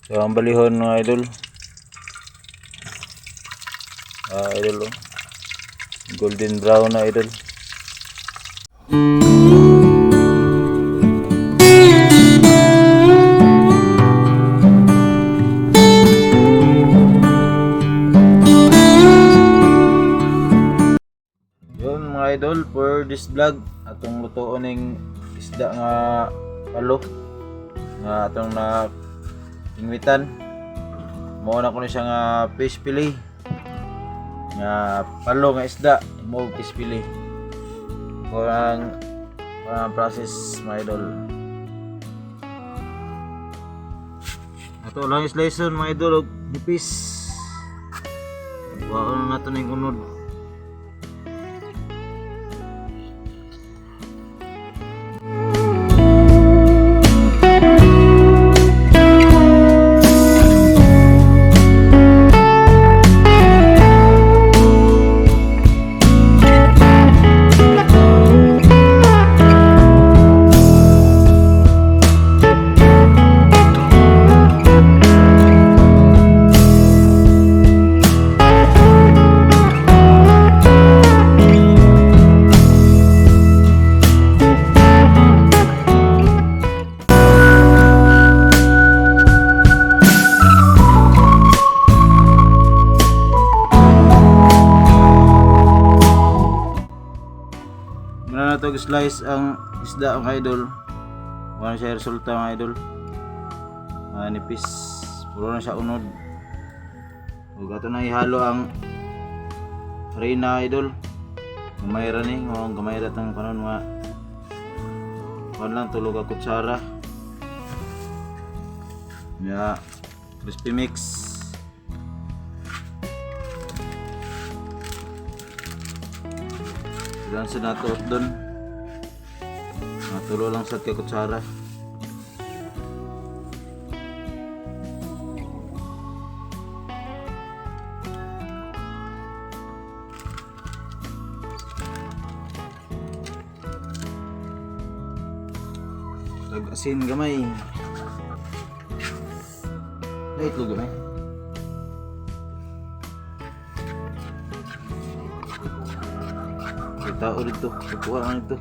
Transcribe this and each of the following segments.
So ang balihon mga idol. Idol oh. Golden brown na idol. Yun mga idol, for this vlog atong lutoon ning isda nga palo nga atong na ingwitan. Mao na ko ni siya nga fish fillet nga palo nga isda mo fish fillet. Kurang process mga idol. Ato lang slice mga idol og nipis. Waon na nato ning unod. Muna na ito slice ang isda mga idol. Wala siya resulta mga idol. Nipis. Puro na siya unod. Huwag ito na ihalo ang harina idol. Gamay ra ni. Ang gamay ra itong kanon mga kuhan lang tulog ang kutsara. Crispy mix. Ilan sa natuot doon. Natulo lang sa kutsara. Tag-asin gamay. Light lo gamay. Tao dito, kukuha lang ito.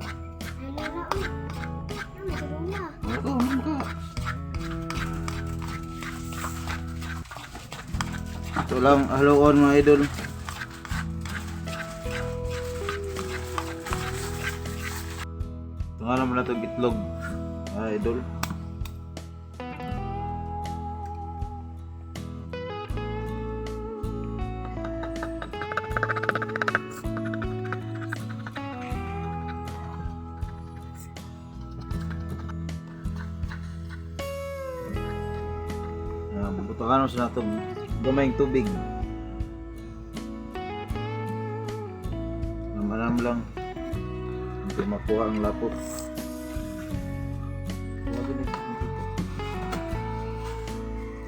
Ito lang haluan mga idol. Ito nga naman na itong itlog mga idol. Bubutakan mo sa itong gamayng tubig. Namanam lang hindi makuha ang lapot.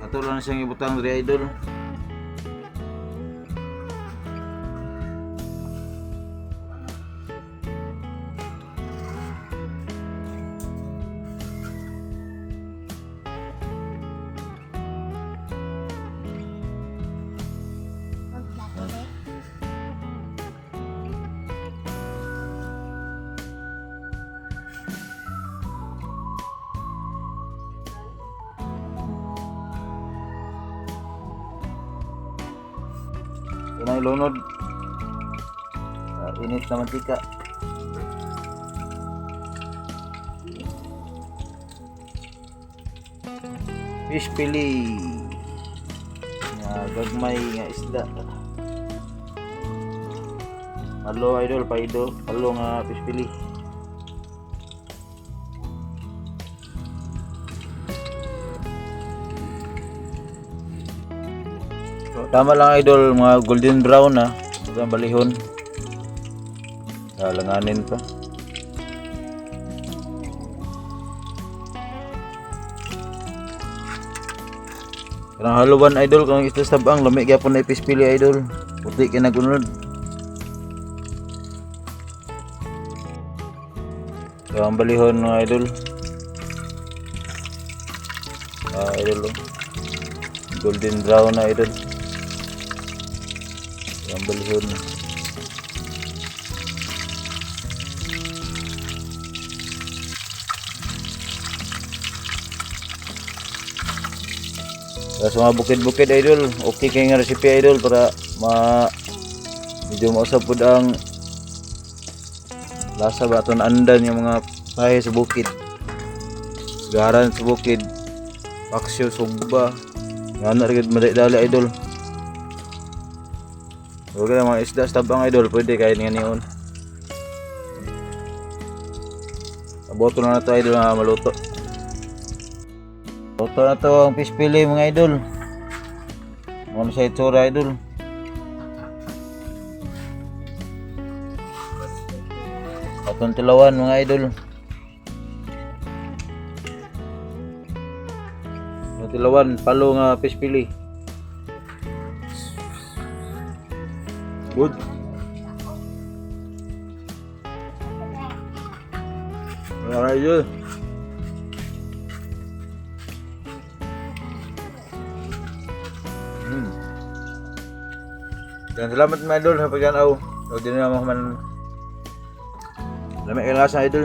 Ato lang siyang ibutang diri idol. Ito na ilunod. Init na mantika. Fish fillet. Gagmay nga isda. Palo idol, palo nga fish fillet. Tama lang idol, mga golden brown na. Ang balihon. Langanin pa. Karang haluan idol, kung ito sabang lamig gyapon na ipispili idol. Puti kay nagunod. So ang balihon mga idol. Idol. golden brown na idol. Ang balihon. Sa mga bukid-bukid idol, okay kay nga recipe idol para medyo mausap pud ang lasa ba aton andan yung mga pahay sa bukid. Garan sa bukid, paksyo, sugba, nga na rin madali idol. Huwag na mga isda sa tabang idol, pwede kain nga niyon. Aboto na to idol na maluto. Luto na to ang fish fillet mga idol. Ano sa itsura idol. Atong tilawan mga idol. Tilawan, palo nga fish fillet. Good. Alright, idol. Dan salamat mga idol sa pagkanaw. Huwag din naman man lamig ang lasa idol.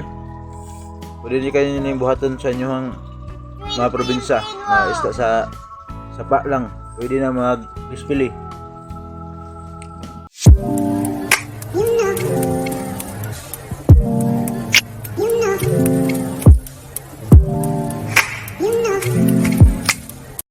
Pwede din kayo nyo buhaton sa inyong mga probinsya. Mga isda sa sapa lang. Pwede na mag-fish fillet.